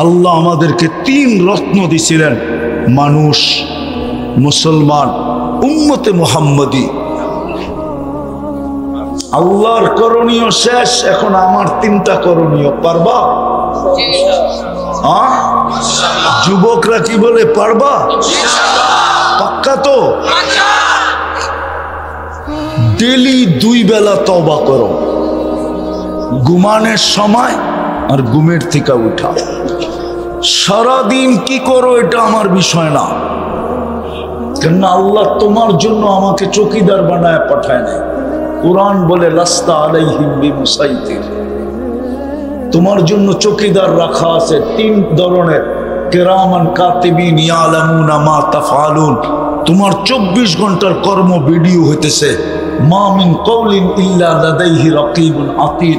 আল্লাহ আমাদেরকে 3 রত্ন দিছিলেন, মানুষ, মুসলমান, উম্মতে মুহাম্মদী। আল্লাহর করণীয় শেষ, এখন আমার 3টা করণীয়। পারবা? যুবকরা কি বলে, পারবা? পাক্কা তো? ডেলি 2 বেলা তওবা করো, ঘুমানোর সময় আর ঘুমের থেকে উঠা। সারাদিন কি করো এটা আমার বিষয় না, কেননা আল্লাহ তোমার জন্য আমাকে চৌকিদার বানায় পাঠায় নাই। কুরআন বলে লাস্তা আলাইহিম বিমুসাইতির, তোমার জন্য চৌকিদার রাখা আছে 3 ধরনের, কিরামান কাতিবিন ইয়ালামুনা মা তাফআলুন। তোমার 24 ঘন্টার কর্ম ভিডিও হইতেছে। মা মিন কওলিন ইল্লা লাদাইহি রাকিবুন আতীদ,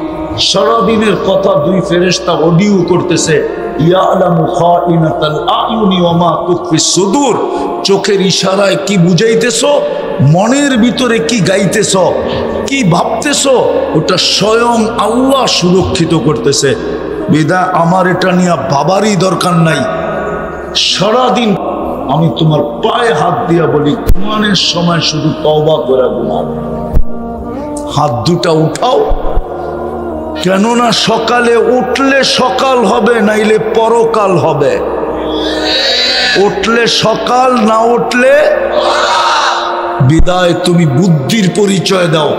সারাদিনের কথা 2 ফেরেশতা অডিও করতেছে। ইয়ালামু খাইনাতাল আয়ুনি ওয়া মা তুখফিস সুদূর, চোখের ইশারায় কি বুঝাইতেছো, মনের ভিতরে কি গাইতেছো, কি ভাবতেছো, ওটা স্বয়ং আল্লাহ সুরক্ষিত করতেছে। বিদায় আমার এটা নিয়ে ভাবারই দরকার নাই। সারাদিন আমি তোমার পায়ে হাত দিয়া বলি, ঘুমানোর সময় শুধু তওবা করে ঘুমাও। হাত 2টা উঠাও, কেননা সকালে উঠলে সকাল হবে, নাইলে পরকাল হবে। উঠলে সকাল, না উঠলে বিদায়। তুমি বুদ্ধির পরিচয় দাও,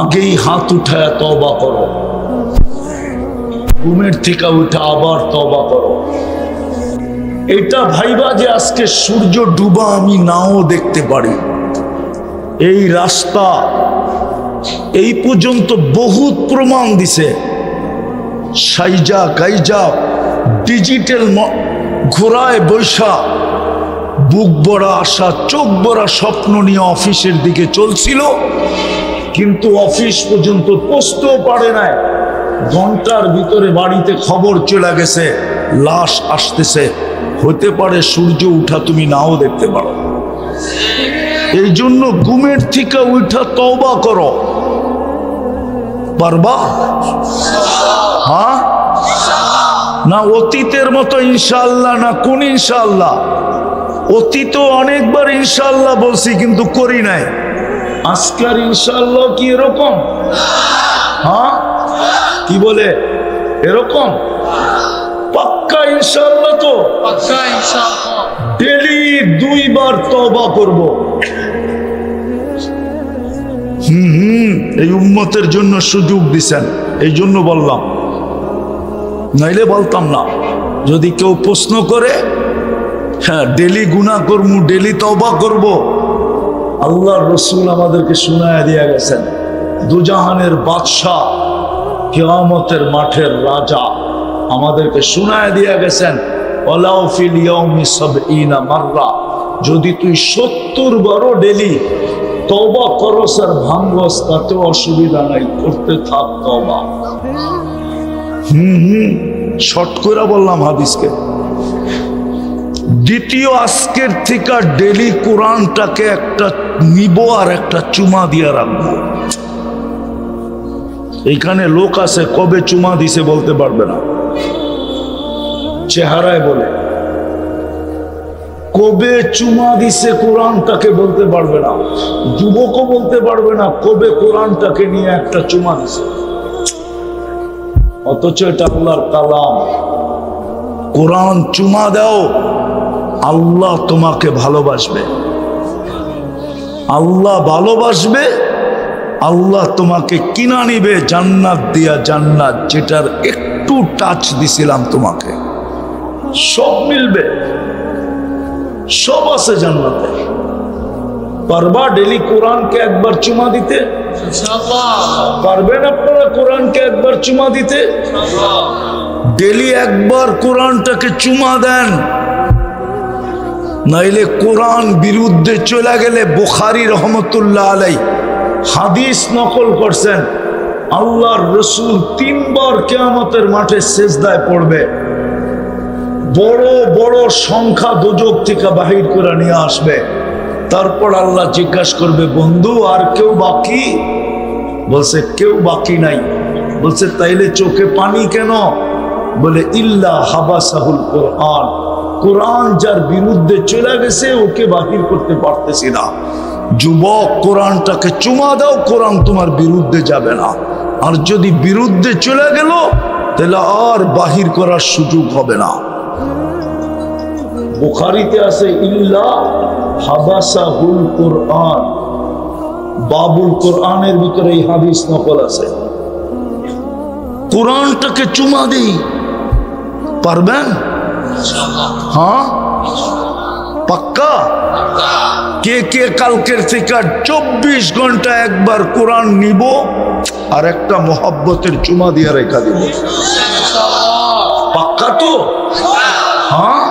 আগেই হাত উঠায় তওবা করো, ঘুমের থেকে উঠে আবার তওবা করো। এটা ভাইবা যে আজকে সূর্য ডুবা আমি নাও দেখতে পারি। এই রাস্তা এই পর্যন্ত বহুত প্রমাণ দিছে। সাইজা গাইজা ডিজিটাল ঘোড়ায় বৈশা বুক ভরা আশা, চোখ ভরা স্বপ্ন নিয়ে অফিসের দিকে চলছিল, কিন্তু অফিস পর্যন্ত পৌঁছতেও পারে নাই। ঘন্টার ভিতরে বাড়িতে খবর চলে গেছে, লাশ আসতেছে। হতে পারে সূর্য উঠা তুমি নাও দেখতে পারো। এই জন্য ঘুমের থেকে উঠা তওবা করো। পারবা? হ্যাঁ না অতীতের মতো ইনশাআল্লাহ, না কোন ইনশাআল্লাহ? অতীত অনেকবার ইনশাআল্লাহ বলছি কিন্তু করি নাই। আজকের ইনশাআল্লাহ কি এরকম? হ্যাঁ কি বলে এরকম? পাক্কা ইনশাআল্লাহ তো? পাক্কা ইনশাআল্লাহ। ডেলি 2 বার তওবা করব। এই উম্মতের জন্য সুযোগ দিছেন, এই জন্য বললাম, নাইলে বলতাম না। যদি কেউ প্রশ্ন করে, হ্যাঁ ডেলি গুনাহ করবো, ডেলি তওবা করব, আল্লাহর রাসূল আমাদেরকে শুনায়া দিয়া গেছেন, দুজাহানের বাদশাহ, কিয়ামতের মাঠের রাজা আমাদেরকে শুনায়া দিয়া গেছেন, ওয়ালাউ ফিল ইয়াউমি ৭০ মাররা, যদি তুই ৭০ বারও ডেলি তওবা করস আর ভাঙস তাতেও অসুবিধা নাই, করতে থাক তওবা। শর্ট করে বললাম হাদিসকে। দ্বিতীয়, আজকের থেকে ডেলি কোরআনটাকে একটা নিব আর একটা চুমা দিয়ে রাখবো। এইখানে লোক আছে কবে চুমা দিছে বলতে পারবে না, চেহারায় বলে। কবে চুমা দিছে কোরআনটাকে বলতে পারবে না, যুবকও বলতে পারবে না কবে কোরআনটাকে নিয়ে একটা চুমা দিছে। অথচ এটা আল্লাহর কালাম। কোরআন চুমা দাও, আল্লাহ তোমাকে ভালোবাসবে, আল্লাহ ভালোবাসবে, আল্লাহ তোমাকে কিনা নিবে জান্নাত দিয়া। জান্নাত যেটার একটু টাচ দিছিলাম তোমাকে, সব মিলবে, সব আছে জান্নাতে। পারবা ডেলি কোরআনকে একবার চুমা দিতে? পারবেন আপনারা কোরআনকে একবার চুমা দিতে? ডেলি একবার কোরআনটাকে চুমা দেন, নাইলে কোরআন বিরুদ্ধে চলে গেলে। বুখারী রহমতুল্লাহ আলাই হাদিস নকল করছেন, আল্লাহর রাসূল 3 বার কিয়ামতের মাঠে সিজদায় পড়বে, বড় বড় সংখ্যা দোজখ থেকে বাহির করে নিয়ে আসবে। তারপর আল্লাহ জিজ্ঞাসা করবে, বন্ধু আর কেউ বাকি? বলছে কেউ বাকি নাই। বলছে তাইলে চোখে পানি কেন? বলে ইল্লা হাবাসাহুল কোরআন, কোরআন যার বিরুদ্ধে চলে গেছে ওকে বাহির করতে পারতেছি না। যুবক, কোরআনটাকে চুমা দাও, কোরআন তোমার বিরুদ্ধে যাবে না। আর যদি বিরুদ্ধে চলে গেল তাহলে আর বাহির করার সুযোগ হবে না। বুখারীতে আছে ইল্লা হাবাসাহুল কোরআন, বাবুল কোরআনের ভিতরে এই হাদিস নকল আছে। কোরআনটাকে চুমা দিই, পারবেন? হ্যাঁ, পাক্কা? কে কে কালকের থেকে 24 ঘন্টা একবার কোরআন নিব আর একটা মোহাব্বতের চুমা দিয়ে রেখা দিব? পাক্কা তো? হ্যাঁ।